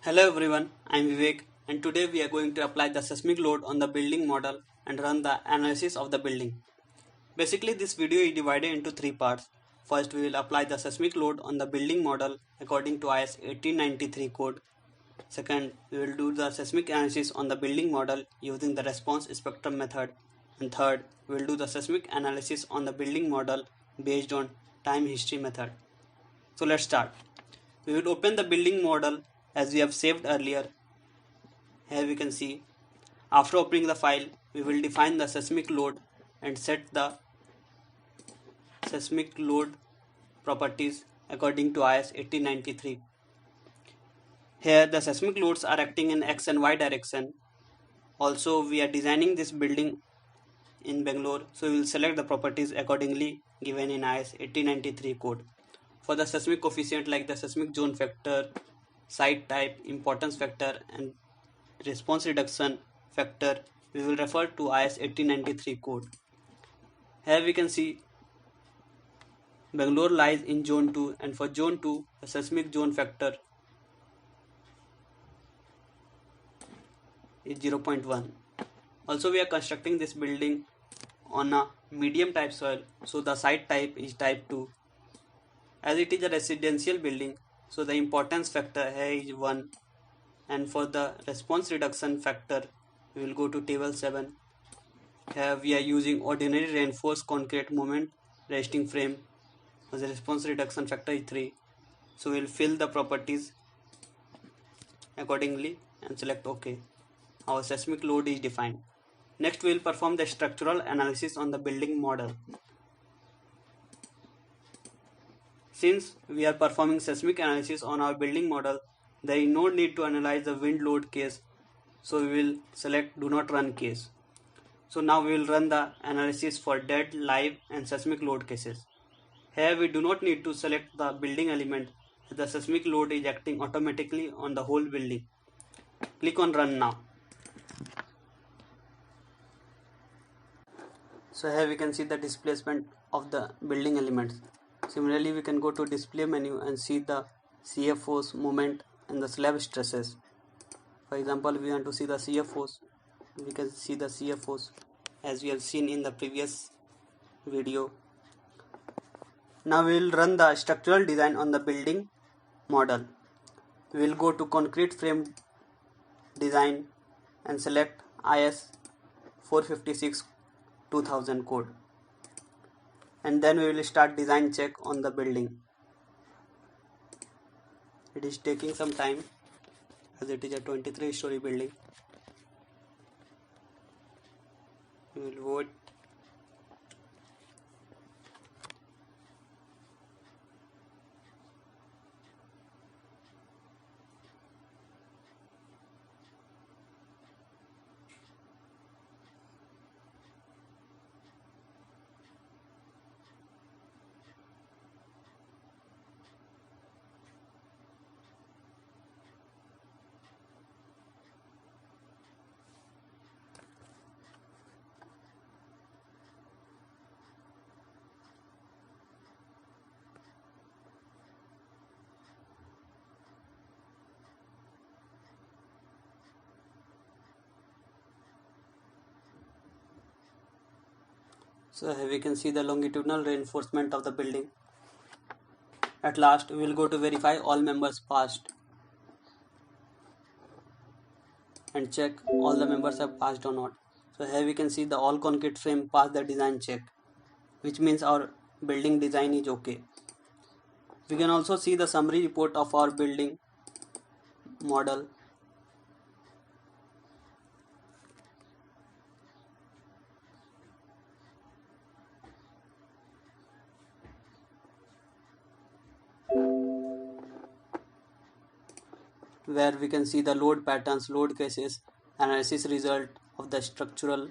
Hello everyone, I am Vivek and today we are going to apply the seismic load on the building model and run the analysis of the building. Basically this video is divided into three parts. First we will apply the seismic load on the building model according to IS 1893 code. Second, we will do the seismic analysis on the building model using the response spectrum method. And third, we will do the seismic analysis on the building model based on time history method. So let's start. We will open the building model as we have saved earlier. Here we can see, after opening the file, we will define the seismic load and set the seismic load properties according to IS 1893. Here the seismic loads are acting in X and Y direction. Also we are designing this building in Bangalore, so we will select the properties accordingly given in IS 1893 code. For the seismic coefficient like the seismic zone factor, site type, importance factor and response reduction factor, we will refer to IS 1893 code. Here we can see Bangalore lies in zone 2 and for zone 2 the seismic zone factor is 0.1. Also we are constructing this building on a medium type soil, so the site type is type 2. As it is a residential building, so the importance factor here is 1, and for the response reduction factor we will go to table 7. Here we are using ordinary reinforced concrete moment resting frame as the response reduction factor is 3. So we will fill the properties accordingly and select OK. Our seismic load is defined. Next we will perform the structural analysis on the building model. Since we are performing seismic analysis on our building model, there is no need to analyze the wind load case, so we will select do not run case. So now we will run the analysis for dead, live and seismic load cases. Here we do not need to select the building element, the seismic load is acting automatically on the whole building. Click on run now. So here we can see the displacement of the building elements. Similarly, we can go to display menu and see the CF force, moment and the slab stresses. For example, we want to see the CF force. We can see the CF force as we have seen in the previous video. Now we will run the structural design on the building model. We will go to concrete frame design and select IS 456 2000 code, and then we will start design check on the building. It is taking some time as it is a 23-story building. We will wait. So here we can see the longitudinal reinforcement of the building. At last we will go to verify all members passed and check all the members have passed or not. So here we can see the all concrete frame passed the design check, which means our building design is okay. We can also see the summary report of our building model. Where we can see the load patterns, load cases, analysis result of the structural,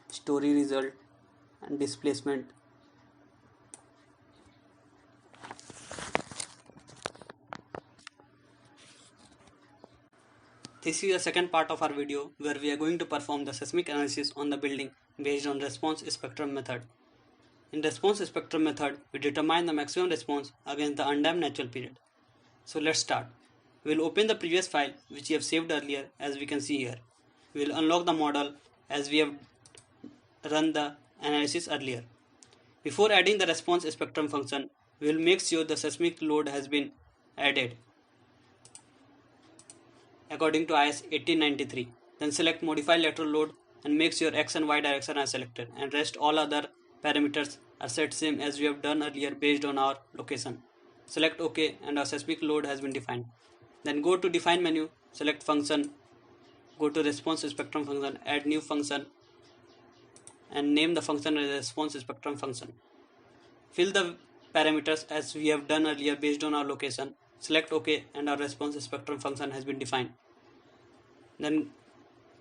story result and displacement. This is the second part of our video where we are going to perform the seismic analysis on the building based on response spectrum method. In response spectrum method, we determine the maximum response against the undamped natural period. So let's start. We will open the previous file which we have saved earlier, as we can see here. We will unlock the model as we have run the analysis earlier. Before adding the response spectrum function, we will make sure the seismic load has been added according to IS 1893. Then select modify lateral load and make sure X and Y direction are selected, and rest all other parameters are set same as we have done earlier based on our location. Select OK and our seismic load has been defined. Then go to define menu, select function, go to response spectrum function, add new function and name the function as response spectrum function. Fill the parameters as we have done earlier based on our location. Select OK and our response spectrum function has been defined. Then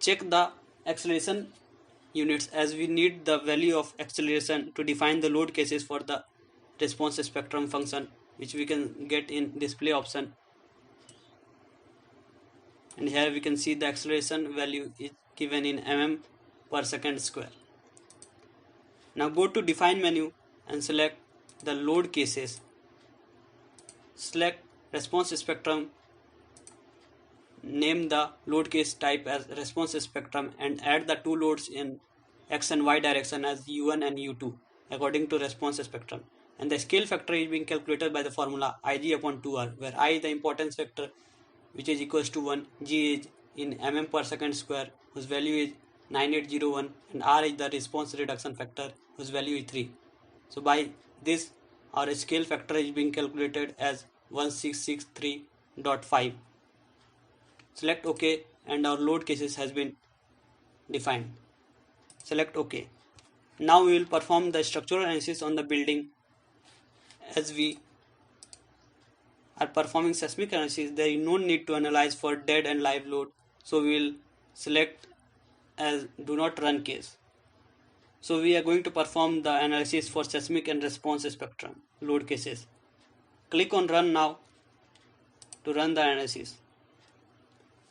check the acceleration units as we need the value of acceleration to define the load cases for the response spectrum function, which we can get in display option. And here we can see the acceleration value is given in mm per second square. Now go to define menu and select the load cases. Select response spectrum, name the load case type as response spectrum and add the two loads in X and Y direction as U1 and U2 according to response spectrum. And the scale factor is being calculated by the formula Ig upon 2R, where I is the importance factor which is equals to 1, G is in mm per second square whose value is 9801 and R is the response reduction factor whose value is 3. So by this our scale factor is being calculated as 1663.5. Select OK and our load cases has been defined. Select OK. Now we will perform the structural analysis on the building. As we are performing seismic analysis, there is no need to analyze for dead and live load, so we will select as do not run case. So we are going to perform the analysis for seismic and response spectrum load cases. Click on run now to run the analysis.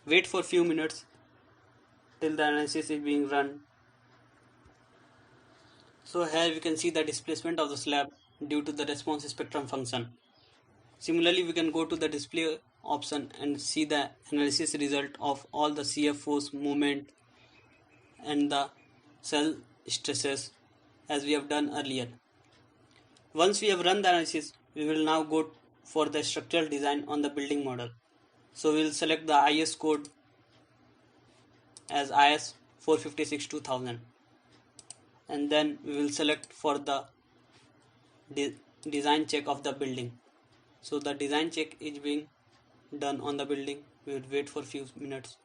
Wait for few minutes till the analysis is being run. So here we can see the displacement of the slab due to the response spectrum function. Similarly, we can go to the display option and see the analysis result of all the CF force movement and the cell stresses as we have done earlier. Once we have run the analysis, we will now go for the structural design on the building model. So we will select the IS code as IS 456-2000 and then we will select for the design check of the building. So the design check is being done on the building. We will wait for few minutes.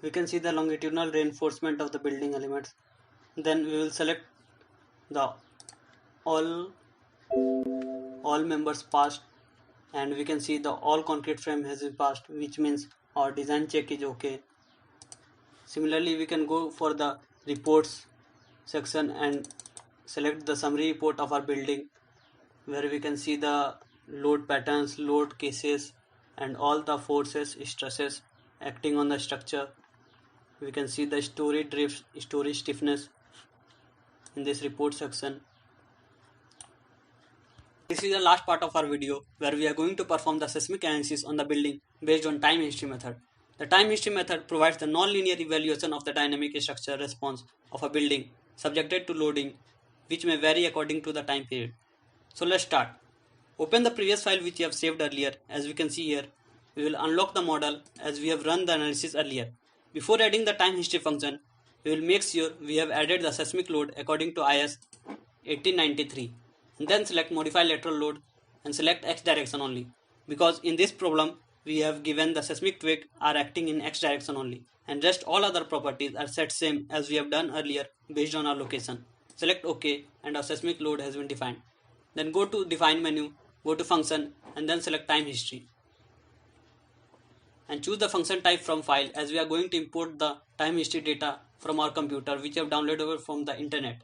We can see the longitudinal reinforcement of the building elements. Then we will select the all members past and we can see the all concrete frame has been passed, which means our design check is okay. Similarly, we can go for the reports section and select the summary report of our building, where we can see the load patterns, load cases, and all the forces, stresses acting on the structure. We can see the story drifts, story stiffness in this report section. This is the last part of our video where we are going to perform the seismic analysis on the building based on time history method. The time history method provides the non-linear evaluation of the dynamic structure response of a building subjected to loading, which may vary according to the time period. So let's start. Open the previous file which you have saved earlier. As we can see here, we will unlock the model as we have run the analysis earlier. Before adding the time history function, we will make sure we have added the seismic load according to IS 1893. And then select modify lateral load and select X direction only, because in this problem we have given the seismic twig are acting in X direction only, and rest all other properties are set same as we have done earlier based on our location. Select OK and our seismic load has been defined. Then go to define menu, go to function and then select time history and choose the function type from file, as we are going to import the time history data from our computer which we have downloaded from the internet.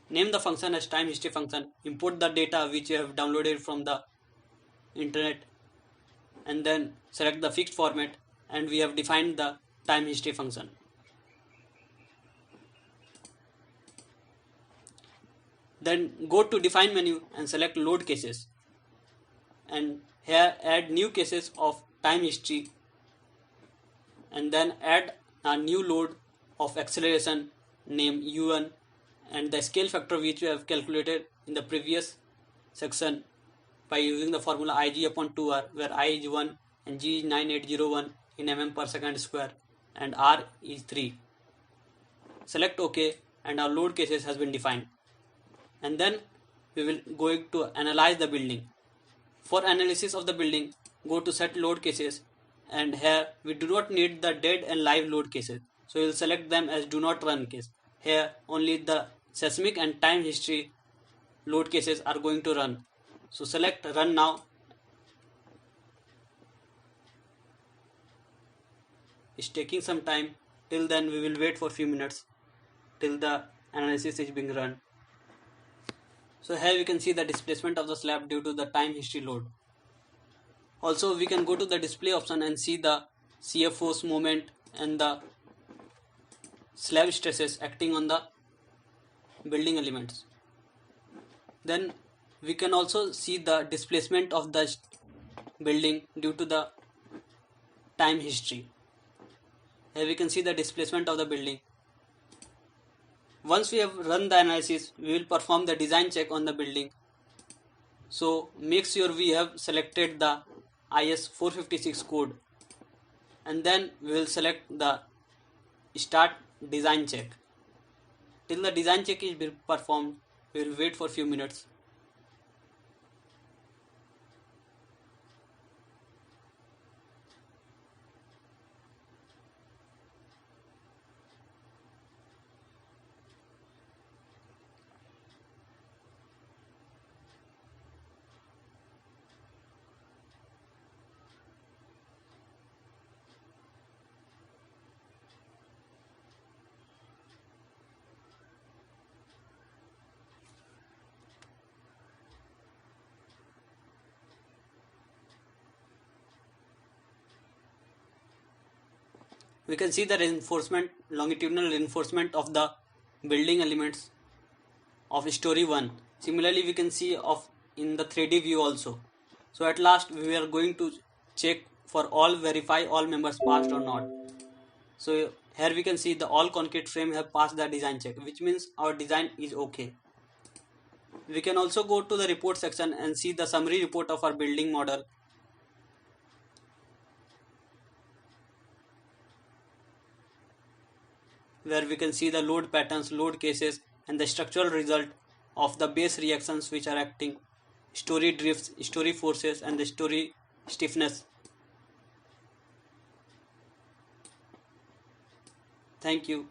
Name the function as time history function, import the data which you have downloaded from the internet, and then select the fixed format, and we have defined the time history function. Then go to define menu and select load cases, and here add new cases of time history, and then add a new load of acceleration named U1 and the scale factor which we have calculated in the previous section by using the formula Ig upon 2R, where I is 1 and G is 9801 in mm per second square and R is 3. Select OK and our load cases has been defined. And then we will going to analyze the building. For analysis of the building, go to set load cases, and here we do not need the dead and live load cases, so we will select them as do not run case. Here only the seismic and time history load cases are going to run. So select run now. It's taking some time. Till then we will wait for few minutes till the analysis is being run. So here we can see the displacement of the slab due to the time history load. Also we can go to the display option and see the shear force moment and the slab stresses acting on the building elements. Then we can also see the displacement of the building due to the time history. Here we can see the displacement of the building. Once we have run the analysis, we will perform the design check on the building. So make sure we have selected the IS 456 code, and then we will select the start design check. Till the design check is performed, we will wait for few minutes. We can see the reinforcement, longitudinal reinforcement of the building elements of story 1. Similarly, we can see of in the 3D view also. So at last we are going to check for all, verify all members passed or not. So here we can see the all concrete frame have passed the design check, which means our design is okay. We can also go to the report section and see the summary report of our building model. Where we can see the load patterns, load cases, and the structural result of the base reactions which are acting, story drifts, story forces, and the story stiffness. Thank you.